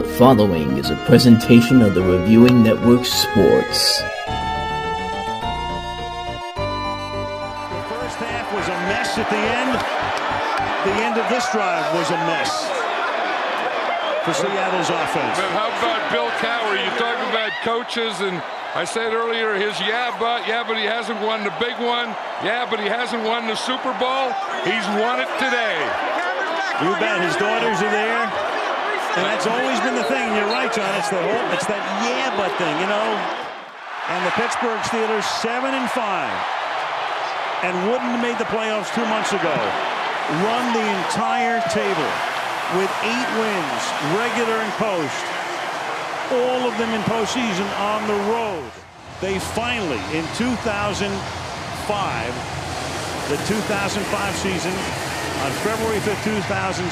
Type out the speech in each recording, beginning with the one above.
The following is a presentation of the Reviewing Network Sports. The first half was a mess at the end. The end of this drive was a mess for Seattle's offense. But how about Bill Cowher? You talk about coaches, and I said earlier his but he hasn't won the big one. Yeah, but he hasn't won the Super Bowl. He's won it today. You bet. His daughters are there. And that's always been the thing. You're right, John. It's that yeah, but thing, you know. And the Pittsburgh Steelers 7-5, and wouldn't have made the playoffs 2 months ago. Run the entire table with 8 wins, regular and post. All of them in postseason on the road. They finally, in 2005, the 2005 season, on February 5th, 2006,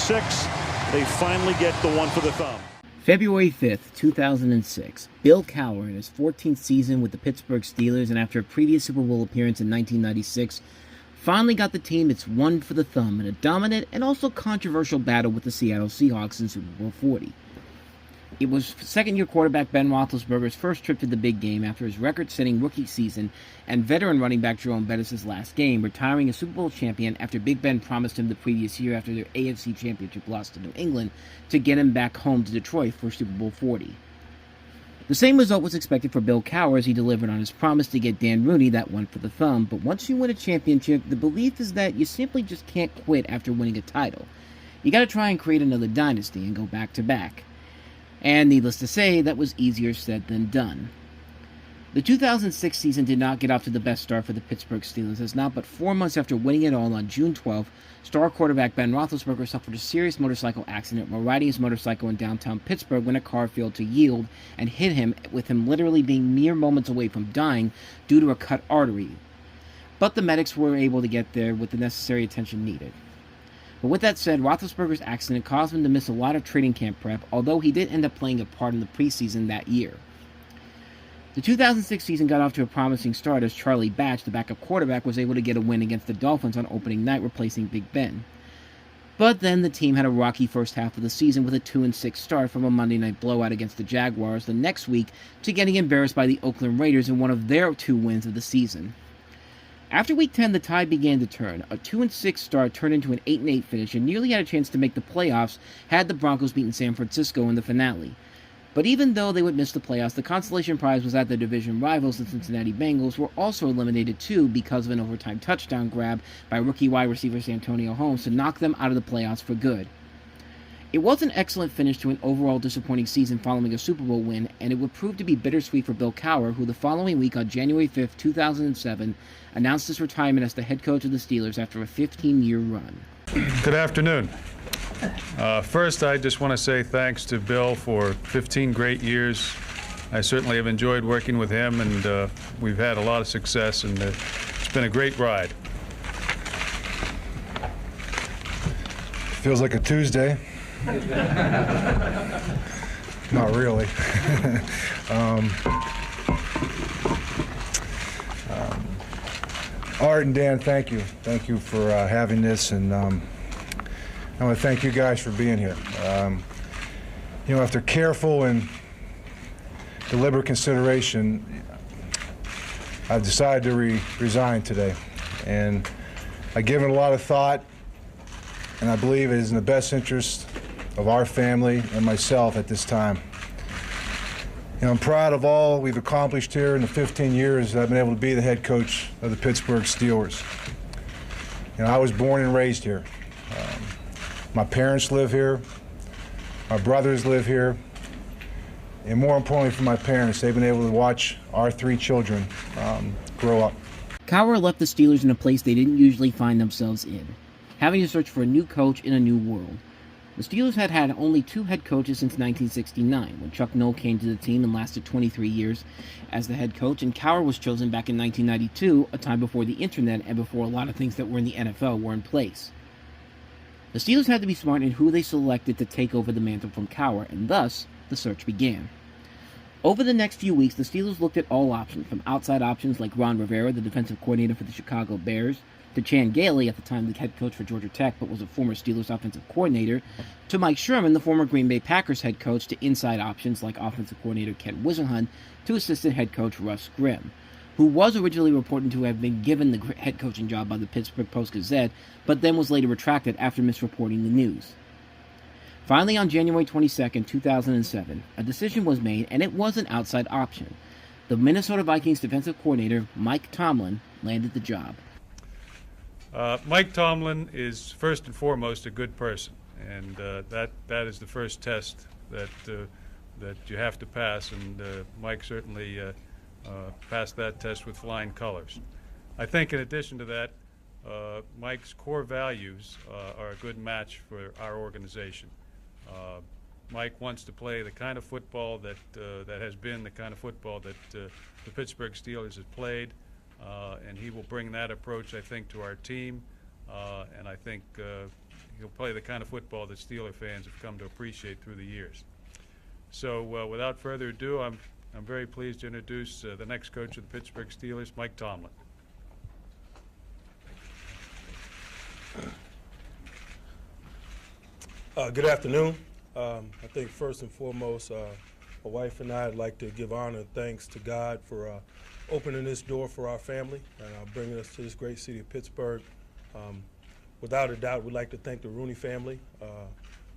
they finally get the one for the thumb. February 5th, 2006, Bill Cowher in his 14th season with the Pittsburgh Steelers and after a previous Super Bowl appearance in 1996, finally got the team its one for the thumb in a dominant and also controversial battle with the Seattle Seahawks in Super Bowl 40. It was second-year quarterback Ben Roethlisberger's first trip to the big game after his record-setting rookie season and veteran running back Jerome Bettis' last game, retiring a Super Bowl champion after Big Ben promised him the previous year after their AFC Championship loss to New England to get him back home to Detroit for Super Bowl 40. The same result was expected for Bill Cowher as he delivered on his promise to get Dan Rooney that one for the thumb, but once you win a championship, the belief is that you simply just can't quit after winning a title. You gotta try and create another dynasty and go back-to-back. And needless to say, that was easier said than done. The 2006 season did not get off to the best start for the Pittsburgh Steelers, as not but 4 months after winning it all on June 12th, star quarterback Ben Roethlisberger suffered a serious motorcycle accident while riding his motorcycle in downtown Pittsburgh when a car failed to yield and hit him, with him literally being mere moments away from dying due to a cut artery. But the medics were able to get there with the necessary attention needed. But with that said, Roethlisberger's accident caused him to miss a lot of training camp prep, although he did end up playing a part in the preseason that year. The 2006 season got off to a promising start as Charlie Batch, the backup quarterback, was able to get a win against the Dolphins on opening night, replacing Big Ben. But then the team had a rocky first half of the season with a 2-6 start from a Monday night blowout against the Jaguars the next week to getting embarrassed by the Oakland Raiders in one of their 2 wins of the season. After Week 10, the tide began to turn. A 2-6 start turned into an 8-8 finish and nearly had a chance to make the playoffs had the Broncos beaten San Francisco in the finale. But even though they would miss the playoffs, the consolation prize was that the division rivals, the Cincinnati Bengals, were also eliminated too because of an overtime touchdown grab by rookie wide receiver Santonio Holmes to knock them out of the playoffs for good. It was an excellent finish to an overall disappointing season following a Super Bowl win, and it would prove to be bittersweet for Bill Cowher, who the following week on January 5th, 2007, announced his retirement as the head coach of the Steelers after a 15-year run. Good afternoon. First, I just want to say thanks to Bill for 15 great years. I certainly have enjoyed working with him, and we've had a lot of success, and it's been a great ride. Feels like a Tuesday. Not really. Art and Dan, thank you. Thank you for having this, and I want to thank you guys for being here. After careful and deliberate consideration, I've decided to resign today, and I've given a lot of thought, and I believe it is in the best interest of our family and myself at this time. I'm proud of all we've accomplished here in the 15 years that I've been able to be the head coach of the Pittsburgh Steelers. I was born and raised here. My parents live here. My brothers live here. And more importantly for my parents, they've been able to watch our 3 children grow up. Cowher left the Steelers in a place they didn't usually find themselves in, having to search for a new coach in a new world. The Steelers had had only 2 head coaches since 1969, when Chuck Noll came to the team and lasted 23 years as the head coach, and Cowher was chosen back in 1992, a time before the internet and before a lot of things that were in the NFL were in place. The Steelers had to be smart in who they selected to take over the mantle from Cowher, and thus, the search began. Over the next few weeks, the Steelers looked at all options, from outside options like Ron Rivera, the defensive coordinator for the Chicago Bears, to Chan Gailey, at the time the head coach for Georgia Tech, but was a former Steelers offensive coordinator, to Mike Sherman, the former Green Bay Packers head coach, to inside options like offensive coordinator Kent Whisenhunt, to assistant head coach Russ Grimm, who was originally reported to have been given the head coaching job by the Pittsburgh Post-Gazette, but then was later retracted after misreporting the news. Finally, on January 22, 2007, a decision was made, and it was an outside option. The Minnesota Vikings defensive coordinator, Mike Tomlin, landed the job. Mike Tomlin is first and foremost a good person, and that is the first test that you have to pass, and Mike certainly passed that test with flying colors. I think in addition to that, Mike's core values are a good match for our organization. Mike wants to play the kind of football that has been the kind of football that the Pittsburgh Steelers have played, and he will bring that approach, I think, to our team, and I think he'll play the kind of football that Steeler fans have come to appreciate through the years. So without further ado, I'm very pleased to introduce the next coach of the Pittsburgh Steelers, Mike Tomlin. Good afternoon. I think first and foremost, my wife and I would like to give honor and thanks to God for opening this door for our family and bringing us to this great city of Pittsburgh. Without a doubt, we'd like to thank the Rooney family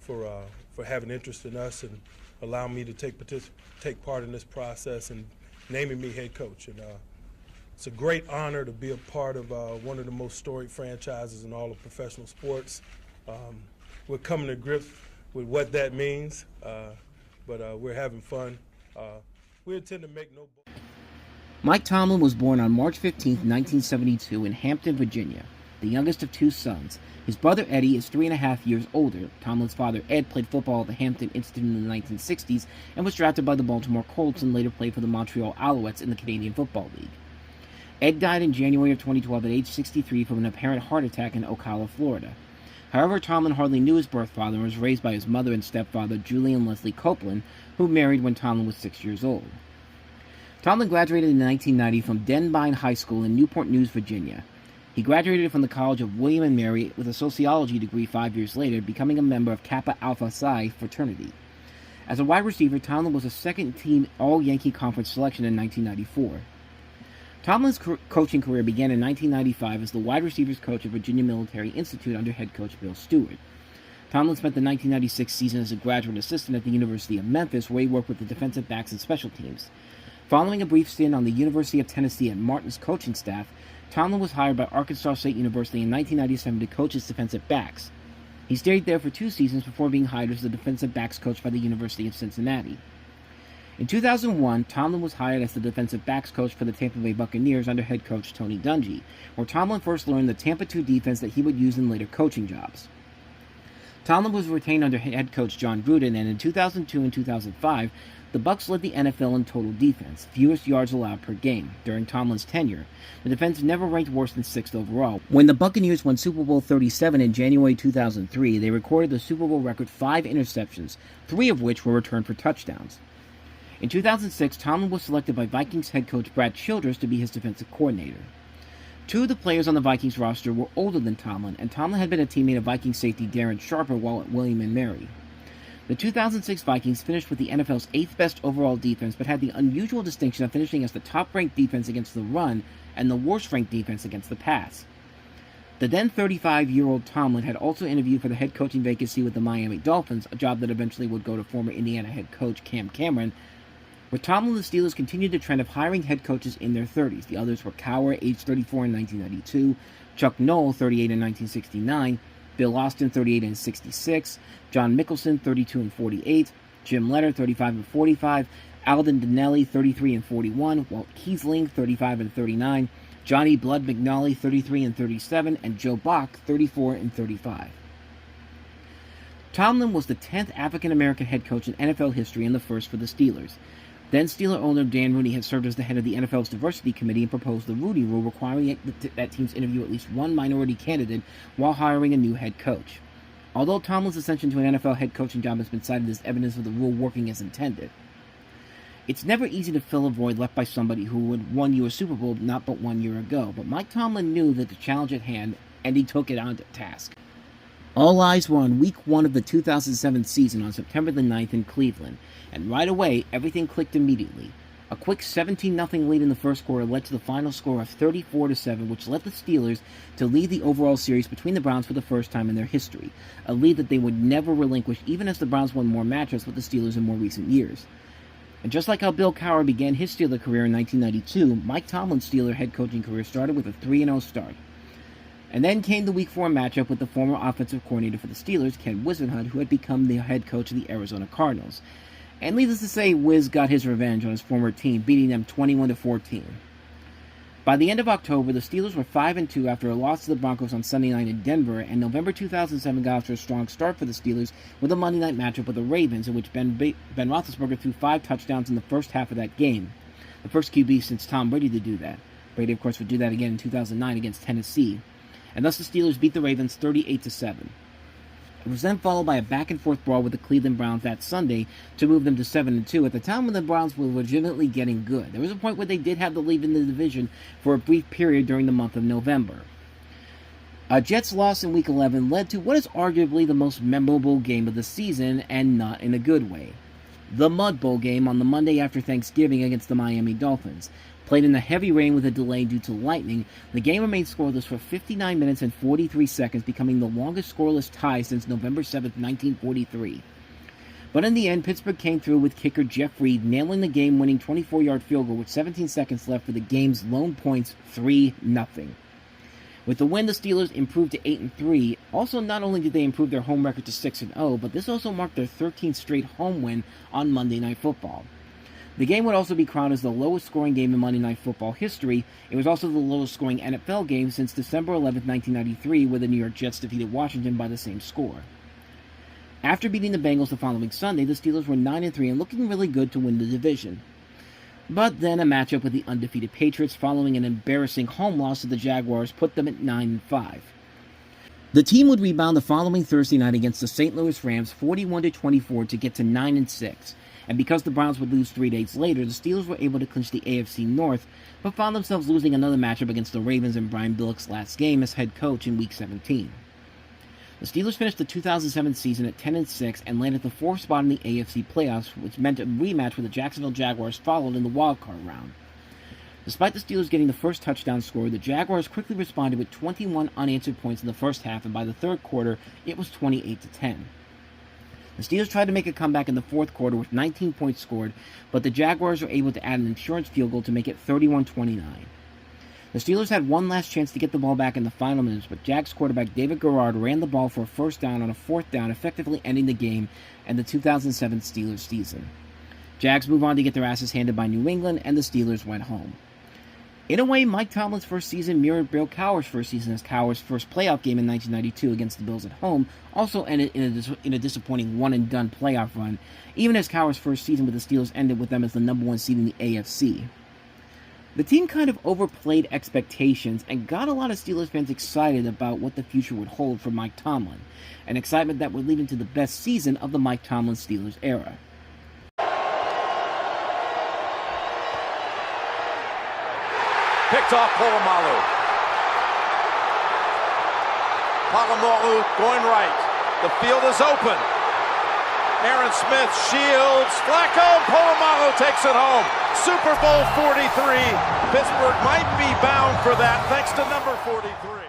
for having interest in us and allowing me to take part in this process and naming me head coach. And it's a great honor to be a part of one of the most storied franchises in all of professional sports. We're coming to grips with what that means, but we're having fun. We intend to make no. Mike Tomlin was born on March 15, 1972 in Hampton, Virginia, the youngest of two sons. His brother Eddie is 3.5 years older. Tomlin's father Ed played football at the Hampton Institute in the 1960s and was drafted by the Baltimore Colts and later played for the Montreal Alouettes in the Canadian Football League. Ed died in January of 2012 at age 63 from an apparent heart attack in Ocala, Florida. However, Tomlin hardly knew his birth father and was raised by his mother and stepfather, Julie Leslie Copeland, who married when Tomlin was 6 years old. Tomlin graduated in 1990 from Denbine High School in Newport News, Virginia. He graduated from the College of William and Mary with a sociology degree 5 years later, becoming a member of Kappa Alpha Psi fraternity. As a wide receiver, Tomlin was a second-team All-Yankee Conference selection in 1994. Tomlin's coaching career began in 1995 as the wide receivers coach at Virginia Military Institute under head coach Bill Stewart. Tomlin spent the 1996 season as a graduate assistant at the University of Memphis, where he worked with the defensive backs and special teams. Following a brief stint on the University of Tennessee at Martin's coaching staff, Tomlin was hired by Arkansas State University in 1997 to coach its defensive backs. He stayed there for 2 seasons before being hired as the defensive backs coach by the University of Cincinnati. In 2001, Tomlin was hired as the defensive backs coach for the Tampa Bay Buccaneers under head coach Tony Dungy, where Tomlin first learned the Tampa 2 defense that he would use in later coaching jobs. Tomlin was retained under head coach John Gruden, and in 2002 and 2005, the Bucs led the NFL in total defense, fewest yards allowed per game. During Tomlin's tenure, the defense never ranked worse than 6th overall. When the Buccaneers won Super Bowl 37 in January 2003, they recorded the Super Bowl record 5 interceptions, 3 of which were returned for touchdowns. In 2006, Tomlin was selected by Vikings head coach Brad Childress to be his defensive coordinator. 2 of the players on the Vikings roster were older than Tomlin, and Tomlin had been a teammate of Vikings safety Darren Sharper while at William & Mary. The 2006 Vikings finished with the NFL's 8th best overall defense, but had the unusual distinction of finishing as the top-ranked defense against the run and the worst-ranked defense against the pass. The then 35-year-old Tomlin had also interviewed for the head coaching vacancy with the Miami Dolphins, a job that eventually would go to former Indiana head coach Cam Cameron. With Tomlin, the Steelers continued the trend of hiring head coaches in their 30s. The others were Cowher, age 34 in 1992, Chuck Noll, 38 in 1969, Bill Austin, 38 and 66, John Mickelson, 32 and 48, Jim Leonard, 35 and 45, Alden Donnelly, 33 and 41, Walt Kiesling, 35 and 39, Johnny Blood McNally, 33 and 37, and Joe Bach, 34 and 35. Tomlin was the 10th African-American head coach in NFL history and the first for the Steelers. Then Steeler owner Dan Rooney had served as the head of the NFL's diversity committee and proposed the Rooney Rule, requiring that teams interview at least one minority candidate while hiring a new head coach. Although Tomlin's ascension to an NFL head coaching job has been cited as evidence of the rule working as intended, it's never easy to fill a void left by somebody who had won you a Super Bowl not but 1 year ago, but Mike Tomlin knew that the challenge at hand, and he took it on to task. All eyes were on Week 1 of the 2007 season on September the 9th in Cleveland, and right away, everything clicked immediately. A quick 17-0 lead in the first quarter led to the final score of 34-7, which led the Steelers to lead the overall series between the Browns for the first time in their history, a lead that they would never relinquish even as the Browns won more matchups with the Steelers in more recent years. And just like how Bill Cowher began his Steeler career in 1992, Mike Tomlin's Steeler head coaching career started with a 3-0 start. And then came the Week 4 matchup with the former offensive coordinator for the Steelers, Ken Whisenhunt, who had become the head coach of the Arizona Cardinals. And needless to say, Wiz got his revenge on his former team, beating them 21-14. By the end of October, the Steelers were 5-2 after a loss to the Broncos on Sunday night in Denver, and November 2007 got off to a strong start for the Steelers with a Monday night matchup with the Ravens, in which Ben Roethlisberger threw 5 touchdowns in the first half of that game. The first QB since Tom Brady to do that. Brady, of course, would do that again in 2009 against Tennessee. And thus the Steelers beat the Ravens 38-7. It was then followed by a back-and-forth brawl with the Cleveland Browns that Sunday to move them to 7-2 at the time when the Browns were legitimately getting good. There was a point where they did have the lead in the division for a brief period during the month of November. A Jets loss in Week 11 led to what is arguably the most memorable game of the season, and not in a good way. The Mud Bowl game on the Monday after Thanksgiving against the Miami Dolphins. Played in the heavy rain with a delay due to lightning, the game remained scoreless for 59 minutes and 43 seconds, becoming the longest scoreless tie since November 7, 1943. But in the end, Pittsburgh came through with kicker Jeff Reed nailing the game-winning 24-yard field goal with 17 seconds left for the game's lone points, 3-0. With the win, the Steelers improved to 8-3. Also, not only did they improve their home record to 6-0, but this also marked their 13th straight home win on Monday Night Football. The game would also be crowned as the lowest scoring game in Monday Night Football history. It was also the lowest scoring NFL game since December 11, 1993, where the New York Jets defeated Washington by the same score. After beating the Bengals the following Sunday, the Steelers were 9-3 and looking really good to win the division. But then a matchup with the undefeated Patriots following an embarrassing home loss to the Jaguars put them at 9-5. The team would rebound the following Thursday night against the St. Louis Rams 41-24 to get to 9-6. And because the Browns would lose 3 days later, the Steelers were able to clinch the AFC North, but found themselves losing another matchup against the Ravens in Brian Billick's last game as head coach in Week 17. The Steelers finished the 2007 season at 10-6 and landed the 4th spot in the AFC playoffs, which meant a rematch with the Jacksonville Jaguars followed in the wildcard round. Despite the Steelers getting the first touchdown score, the Jaguars quickly responded with 21 unanswered points in the first half, and by the third quarter, it was 28-10. The Steelers tried to make a comeback in the fourth quarter with 19 points scored, but the Jaguars were able to add an insurance field goal to make it 31-29. The Steelers had one last chance to get the ball back in the final minutes, but Jags quarterback David Garrard ran the ball for a first down on a 4th down, effectively ending the game and the 2007 Steelers season. Jags move on to get their asses handed by New England, and the Steelers went home. In a way, Mike Tomlin's first season mirrored Bill Cowher's first season, as Cowher's first playoff game in 1992 against the Bills at home also ended in a disappointing one-and-done playoff run, even as Cowher's first season with the Steelers ended with them as the number 1 seed in the AFC. The team kind of overplayed expectations and got a lot of Steelers fans excited about what the future would hold for Mike Tomlin, an excitement that would lead into the best season of the Mike Tomlin Steelers era. Picked off Polamalu. Polamalu going right. The field is open. Aaron Smith shields. Flacco. Polamalu takes it home. Super Bowl 43. Pittsburgh might be bound for that thanks to number 43.